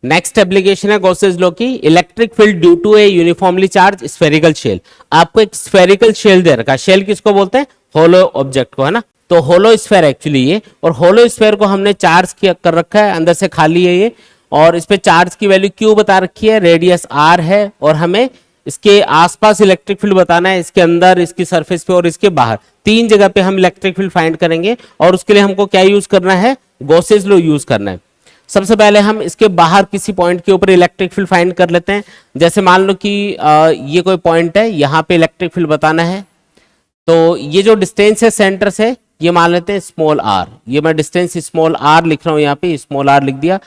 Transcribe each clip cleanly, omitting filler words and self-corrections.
Next application है Gauss's law की, electric field due to a uniformly charge spherical shell. आपको एक spherical shell दे रखा है, शेल किसको बोलते हैं, होलो ऑब्जेक्ट को, है ना। तो होलो स्फेयर एक्चुअली ये, और होलो स्फेयर को हमने चार्ज किया कर रखा है, अंदर से खाली है ये, और इस पे चार्ज की वैल्यू क्यू बता रखी है, रेडियस आर है, और हमें इसके आसपास इलेक्ट्रिक फील्ड बताना है, इसके अंदर, इसकी सरफेस पे और इसके बाहर, तीन जगह पे हम इलेक्ट्रिक फील्ड फाइंड करेंगे। और उसके लिए हमको क्या यूज करना है, गॉसेस लॉ यूज करना है। सबसे पहले हम इसके बाहर किसी पॉइंट के ऊपर इलेक्ट्रिक फील्ड फाइंड कर लेते हैं। जैसे मान लो कि ये कोई पॉइंट है, यहाँ पे इलेक्ट्रिक फील्ड बताना है, तो ये जो डिस्टेंस है सेंटर से, ये मान लेते हैं स्मॉल आर, ये मैं डिस्टेंस स्मॉल आर लिख रहा हूँ, यहाँ पे स्मॉल आर लिख दिया।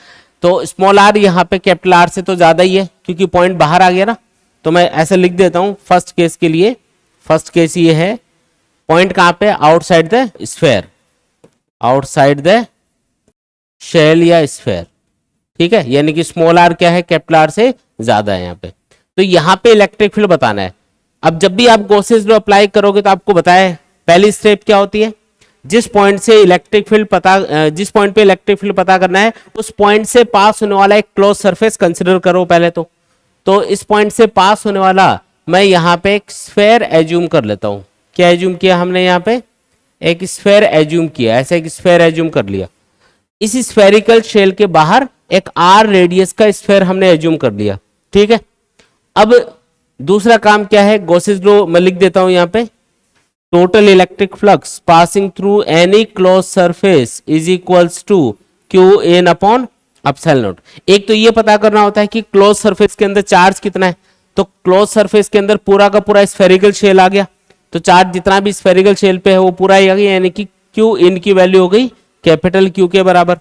तो स्मॉल आर यहाँ पे कैपिटल आर से तो ज्यादा ही है, क्योंकि पॉइंट बाहर आ गया ना, तो मैं ऐसे लिख देता हूँ फर्स्ट केस के लिए। फर्स्ट केस ये है, पॉइंट कहाँ पे, outside the sphere, outside the shell या स्फेयर, ठीक है, यानी कि स्मॉल आर क्या है, कैपिटल आर से ज्यादा है यहाँ पे। तो यहाँ पे इलेक्ट्रिक फील्ड बताना है। अब जब भी आप गॉसेस लॉ अप्लाई करोगे तो आपको बताया पहली स्टेप क्या होती है, जिस पॉइंट से इलेक्ट्रिक फील्ड पता, जिस पॉइंट पे इलेक्ट्रिक फील्ड पता करना है, उस पॉइंट से पास होने वाला एक क्लोज सरफेस कंसिडर करो पहले तो इस पॉइंट से पास होने वाला मैं यहाँ पे एक स्फेयर एज्यूम कर लेता हूँ। क्या एज्यूम किया हमने, यहाँ पे एक स्फेयर एज्यूम किया, ऐसे एक स्फेयर एज्यूम कर लिया। इस स्फेरिकल शेल के बाहर एक आर रेडियस का स्फेयर हमने एज्यूम कर लिया, ठीक है। अब दूसरा काम क्या है, गॉसेस लॉ मैं लिख देता हूं यहाँ पे, total electric flux passing through any close surface is equals to q in upon epsilon naught. एक तो ये पता करना होता है कि क्लोज सरफेस के अंदर चार्ज कितना है, तो क्लोज सरफेस के अंदर पूरा का पूरा स्फेरिकल शेल आ गया, तो चार्ज जितना भी स्फेरिकल शेल पे है वो पूरा ही आ गया, यानी कि क्यू इन की वैल्यू हो गई कैपिटल क्यू के बराबर।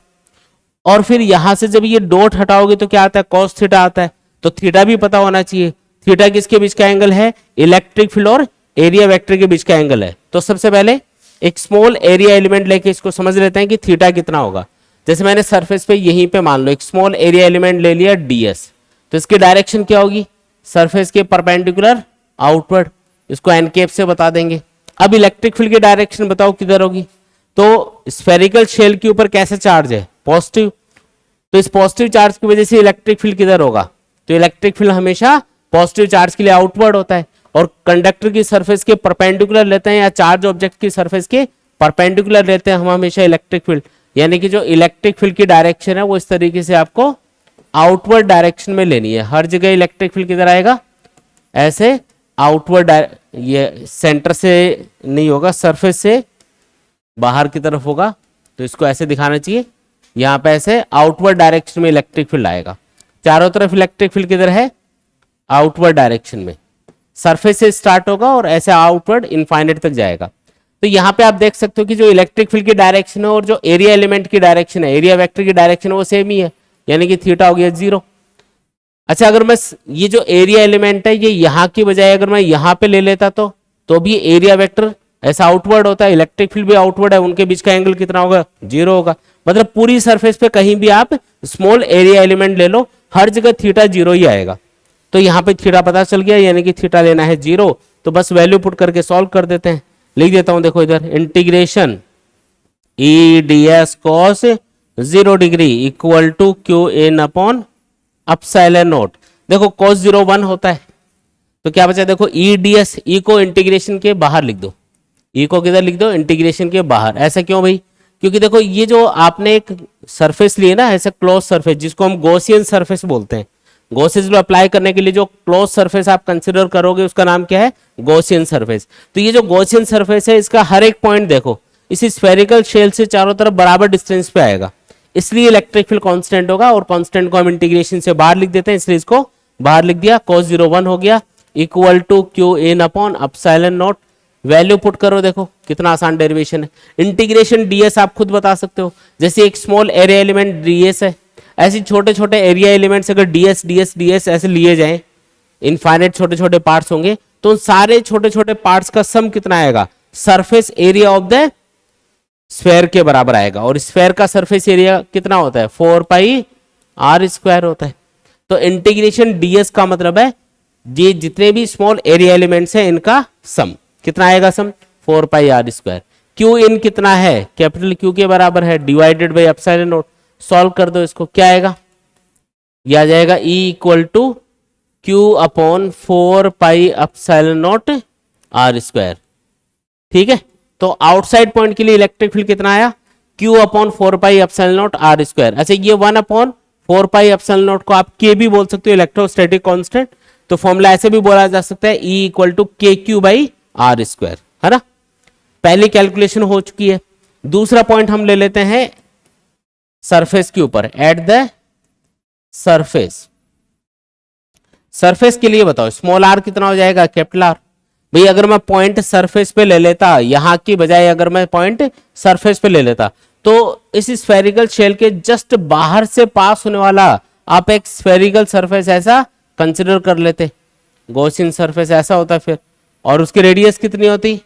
और फिर यहां से जब ये डॉट हटाओगे तो क्या आता है, कॉस थीटा आता है, तो थीटा भी पता होना चाहिए। थीटा किसके बीच का एंगल है, इलेक्ट्रिक फील्ड और एरिया वेक्टर के बीच का एंगल है। तो सबसे पहले एक स्मॉल एरिया एलिमेंट लेके इसको समझ लेते हैं कि थीटा कितना होगा। जैसे मैंने सरफेस पे यहीं पे मान लो एक स्मॉल एरिया एलिमेंट ले लिया ds, तो इसकी डायरेक्शन क्या होगी, सरफेस के परपेंडिकुलर आउटवर्ड, इसको एन कैप से बता देंगे। अब इलेक्ट्रिक फील्ड की डायरेक्शन बताओ किधर होगी, तो स्फेरिकल शेल के ऊपर कैसे चार्ज है, पॉजिटिव, तो इस पॉजिटिव चार्ज की वजह से इलेक्ट्रिक फील्ड किधर होगा, तो इलेक्ट्रिक फील्ड हमेशा पॉजिटिव चार्ज के लिए आउटवर्ड होता है। और कंडक्टर की सरफेस के परपेंडिकुलर लेते हैं या चार्ज ऑब्जेक्ट की सरफेस के परपेंडिकुलर लेते हैं हम हमेशा इलेक्ट्रिक फील्ड, यानी कि जो इलेक्ट्रिक फील्ड की डायरेक्शन है वो इस तरीके से आपको आउटवर्ड डायरेक्शन में लेनी है। हर जगह इलेक्ट्रिक फील्ड किधर आएगा, ऐसे आउटवर्ड, ये सेंटर से नहीं होगा, सरफेस से बाहर की तरफ होगा, तो इसको ऐसे दिखाना चाहिए, यहाँ पे ऐसे आउटवर्ड डायरेक्शन में इलेक्ट्रिक फील्ड आएगा। चारों तरफ इलेक्ट्रिक फील्ड किधर है, आउटवर्ड डायरेक्शन में, सरफेस से स्टार्ट होगा और ऐसे आउटवर्ड इनफाइनाइट तक जाएगा। तो यहाँ पे आप देख सकते हो कि जो इलेक्ट्रिक फील्ड की डायरेक्शन है और जो एरिया एलिमेंट की डायरेक्शन है, एरिया वेक्टर की डायरेक्शन है, वो सेम ही है, यानी कि थीटा हो गया 0। अच्छा, अगर मैं ये जो एरिया एलिमेंट है ये यहाँ की बजाय अगर मैं यहाँ पे ले लेता तो भी एरिया वेक्टर ऐसा आउटवर्ड होता है, इलेक्ट्रिक फील्ड भी आउटवर्ड है, उनके बीच का एंगल कितना होगा, 0 होगा। मतलब पूरी सरफेस पे कहीं भी आप स्मॉल एरिया एलिमेंट ले लो, हर जगह थीटा 0 ही आएगा। तो यहाँ पे थीटा पता चल गया, यानी कि थीटा लेना है 0, तो बस वैल्यू पुट करके सॉल्व कर देते हैं। लिख देता हूं, देखो इधर integration E D S cos 0 degree equal to q in upon epsilon naught. देखो cos 0 1 होता है, तो क्या बचा, देखो ई डी एस, ई को इंटीग्रेशन के बाहर लिख दो, ई को किधर लिख दो, इंटीग्रेशन के बाहर। ऐसा क्यों भाई, क्योंकि देखो ये जो आपने एक सरफेस ली है ना, ऐसे क्लोज सरफेस जिसको हम गॉसियन सरफेस बोलते हैं, गॉसेस लॉ अप्लाई करने के लिए जो क्लोज सरफेस आप कंसीडर करोगे उसका नाम क्या है, गॉसियन सरफेस। तो ये जो गॉसियन सरफेस है इसका हर एक पॉइंट देखो इसी स्फेरिकल शेल से चारों तरफ बराबर डिस्टेंस पे आएगा, इसलिए इलेक्ट्रिक फील्ड कांस्टेंट होगा। और कांस्टेंट को हम इंटीग्रेशन से बाहर लिख देते हैं, इसलिए इसको बाहर लिख दिया, cos 0 1 हो गया equal to q in upon epsilon naught. Value put करो, देखो कितना आसान डेरिवेशन है। इंटीग्रेशन ds आप खुद बता सकते हो, जैसे एक स्मॉल एरिया एलिमेंट ds है, ऐसे छोटे छोटे एरिया एलिमेंट्स अगर ds ds ds ऐसे लिए जाएं, इनफाइनाइट छोटे छोटे पार्ट्स होंगे, तो उन सारे छोटे छोटे पार्ट्स का सम कितना आएगा, surface area of the sphere के बराबर आएगा। और स्फेयर का सरफेस एरिया कितना होता है, 4 पाई r स्क्वायर होता है। तो इंटीग्रेशन ds का मतलब है ये जितने भी स्मॉल एरिया एलिमेंट्स हैं इनका सम कितना आएगा, sum 4 pi r square. Q in कितना है, कैपिटल क्यू के बराबर है, divided by epsilon naught. Solve कर दो इसको, क्या आएगा, ये आ जाएगा E equal to q upon 4 pi epsilon naught r square. ठीक है, तो आउटसाइड पॉइंट के लिए इलेक्ट्रिक फील्ड कितना आया, Q upon 4 pi epsilon naught r square. अच्छा, ये 1/4 पाई एप्सिलॉन नॉट को आप K भी बोल सकते हो, इलेक्ट्रोस्टैटिक कांस्टेंट। तो फॉर्मूला ऐसे भी बोला जा सकता है E equal to KQ/R square, है ना। पहली कैलकुलेशन हो चुकी है। दूसरा पॉइंट हम ले लेते हैं सरफेस के ऊपर, एट द सरफेस। सरफेस के लिए बताओ स्मॉल r कितना हो जाएगा, कैपिटल R। भाई अगर मैं पॉइंट सरफेस पे ले लेता, यहां की बजाय अगर मैं पॉइंट सरफेस पे ले लेता, तो इस स्फेरिकल शेल के जस्ट बाहर से पास होने वाला आप एक स्फेरिकल सरफेस ऐसा कंसिडर कर लेते, गॉसियन सरफेस ऐसा होता फिर, और उसकी रेडियस कितनी होती,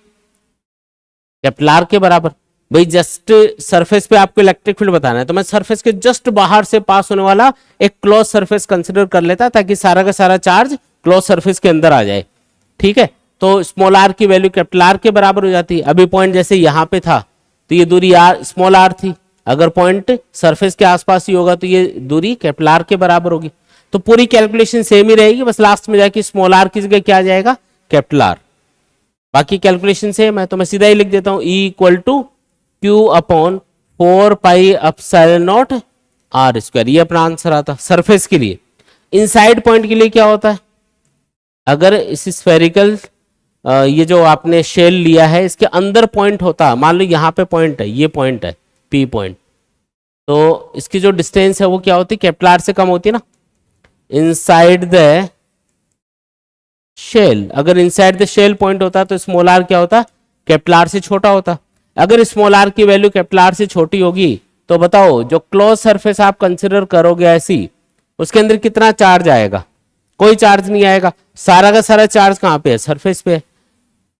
कैपिटल R के बराबर। भाई जस्ट सरफेस पे आपको इलेक्ट्रिक फील्ड बताना है, तो मैं सरफेस के जस्ट बाहर से पास होने वाला एक क्लोज सरफेस कंसिडर कर लेता, ताकि सारा का सारा चार्ज क्लोज सरफेस के अंदर आ जाए। ठीक है, तो स्मॉल r की वैल्यू कैपिटल R के बराबर हो जाती है। अभी पॉइंट जैसे यहां पे था तो ये दूरी स्मॉल r थी, अगर पॉइंट सरफेस के आसपास ही होगा तो ये दूरी कैपिटल R के बराबर होगी। तो पूरी कैलकुलेशन सेम ही रहेगी, बस लास्ट में जाके स्मॉल r की जगह क्या आ जाएगा, कैपिटल R। बाकी कैलकुलेशन सेम है, तो मैं सीधा ही लिख देता हूं E equal to Q upon 4 pi epsilon naught R square. ये अपना आंसर आता सरफेस के लिए। इनसाइड पॉइंट के लिए क्या होता है, अगर इस स्फेरिकल ये जो आपने शेल लिया है इसके अंदर पॉइंट होता, मान लो यहाँ पे पॉइंट है, ये पॉइंट है P पॉइंट, तो इसकी जो डिस्टेंस है वो क्या होती है, कैपिटल R से कम होती है ना। इनसाइड द शेल, अगर इनसाइड द शेल पॉइंट होता तो स्मॉल r क्या होता, कैपिटल R से छोटा होता। अगर स्मॉल r की वैल्यू कैपिटल R से छोटी होगी तो बताओ जो क्लोज सरफेस आप कंसिडर करोगे ऐसी, उसके अंदर कितना चार्ज आएगा, कोई चार्ज नहीं आएगा, सारा का सारा चार्ज कहां पे है, सरफेस पे।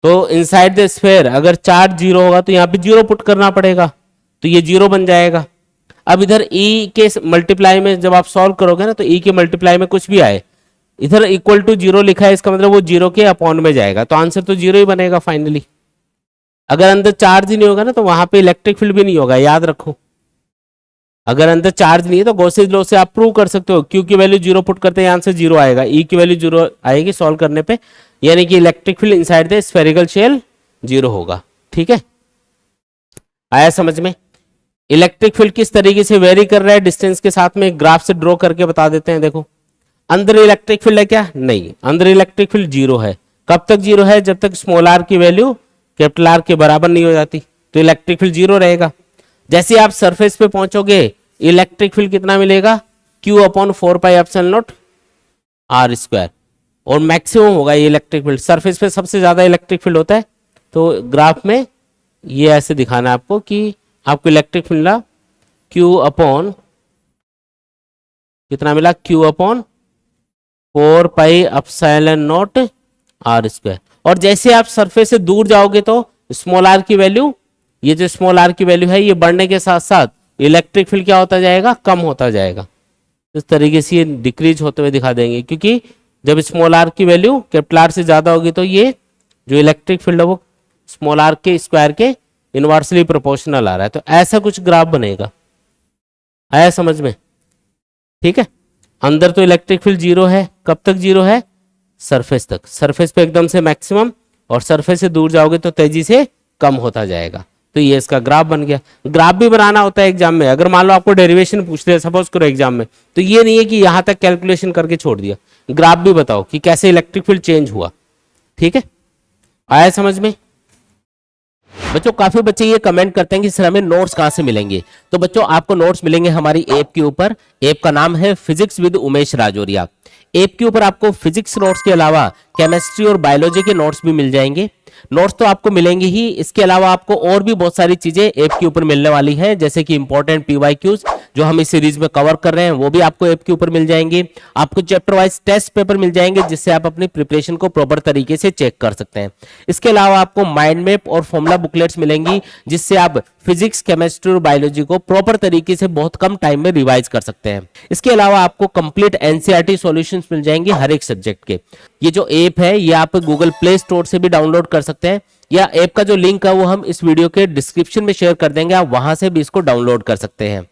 तो इनसाइड द स्फीयर अगर चार्ज जीरो होगा तो यहाँ पे जीरो पुट करना पड़ेगा, तो ये जीरो बन जाएगा। अब इधर E के मल्टीप्लाई में जब आप सॉल्व करोगे ना, तो E के मल्टीप्लाई में कुछ भी आए, इधर इक्वल टू जीरो लिखा है, इसका मतलब वो जीरो के अपॉन में जाएगा, तो आंसर तो जीरो ही बनेगा फाइनली। अगर अंदर चार्ज ही नहीं होगा ना तो वहां पे इलेक्ट्रिक फील्ड भी नहीं होगा, याद रखो। अगर अंदर चार्ज नहीं है तो गॉसेज लॉ से आप प्रूव कर सकते हो, Q की वैल्यू जीरो पुट करते हैं आंसर जीरो आएगा, E की वैल्यू जीरो आएगी सॉल्व करने पे, यानी कि electric field inside the spherical shell zero होगा। ठीक है, आया समझ में। इलेक्ट्रिक फील्ड किस तरीके से वेरी कर रहा है डिस्टेंस के साथ में ग्राफ से ड्रॉ करके बता देते हैं। देखो अंदर इलेक्ट्रिक फील्ड है क्या, नहीं, अंदर इलेक्ट्रिक फील्ड जीरो है। कब तक जीरो है, जब तक स्मॉल r की वैल्यू कैपिटल R के बराबर नहीं हो जाती, तो इलेक्ट्रिक फील्ड जीरो रहेगा। जैसे आप सरफेस पे पहुंचोगे इलेक्ट्रिक फील्ड कितना मिलेगा, Q upon 4 pi epsilon naught R square, और मैक्सिमम होगा ये इलेक्ट्रिक फील्ड, सरफेस पे सबसे ज्यादा इलेक्ट्रिक फील्ड होता है। तो ग्राफ में ये ऐसे दिखाना है आपको कि आपको इलेक्ट्रिक फील्ड मिला Q अपॉन कितना मिला, Q upon 4 pi epsilon naught R square. और जैसे आप सरफेस से दूर जाओगे तो स्मॉल r की वैल्यू, ये जो स्मॉल r की वैल्यू है ये बढ़ने के साथ साथ इलेक्ट्रिक फील्ड क्या होता जाएगा, कम होता जाएगा। इस तरीके से ये डिक्रीज होते हुए दिखा देंगे, क्योंकि जब स्मॉल r की वैल्यू कैपिटल R से ज्यादा होगी तो ये जो इलेक्ट्रिक फील्ड है वो स्मॉल r के स्क्वायर के इनवर्सली प्रोपोर्शनल आ रहा है। तो ऐसा कुछ ग्राफ बनेगा, आया समझ में। ठीक है, अंदर तो इलेक्ट्रिक फील्ड जीरो है, कब तक जीरो है, सरफेस तक, सरफेस पे एकदम से मैक्सिमम, और सरफेस से दूर जाओगे तो तेजी से कम होता जाएगा। तो ये इसका ग्राफ बन गया। ग्राफ भी बनाना होता है एग्जाम में, अगर मान लो आपको डेरिवेशन पूछते हैं सपोज करो एग्जाम में, तो ये नहीं है कि यहां तक कैलकुलेशन करके छोड़ दिया, ग्राफ भी बताओ कि कैसे इलेक्ट्रिक फील्ड चेंज हुआ। ठीक है, आया समझ में। बच्चों काफी बच्चे ये कमेंट करते हैं कि सर हमें नोट्स कहां से मिलेंगे। तो बच्चों आपको नोट्स मिलेंगे हमारी ऐप के ऊपर, ऐप का नाम है physics with Umesh Rajoriya. App के ऊपर आपको फिजिक्स नोट्स के अलावा केमिस्ट्री और बायोलॉजी के नोट्स भी मिल जाएंगे। नोट्स तो आपको मिलेंगे ही, इसके अलावा आपको और भी बहुत सारी चीजें ऐप के ऊपर मिलने वाली हैं, जैसे कि इंपॉर्टेंट पीवाईक्यूज जो हम इस सीरीज में कवर कर रहे हैं वो भी आपको ऐप के ऊपर मिल जाएंगे। आपको चैप्टर वाइज टेस्ट पेपर मिल जाएंगे, जिससे आप अपनी प्रिपरेशन को प्रॉपर तरीके से चेक कर सकते हैं। इसके अलावा आपको माइंड मैप और फॉर्मुला बुकलेट्स मिलेंगी, जिससे आप फिजिक्स, केमिस्ट्री और बायोलॉजी को प्रॉपर तरीके से बहुत कम टाइम में रिवाइज कर सकते हैं। इसके अलावा आपको कंप्लीट एनसीईआरटी सॉल्यूशंस मिल जाएंगे हर एक सब्जेक्ट के। ये जो ऐप है ये आप गूगल प्ले स्टोर से भी डाउनलोड कर सकते हैं, या ऐप का जो लिंक है वो हम इस वीडियो के डिस्क्रिप्शन में शेयर कर देंगे, आप वहां से भी इसको डाउनलोड कर सकते हैं।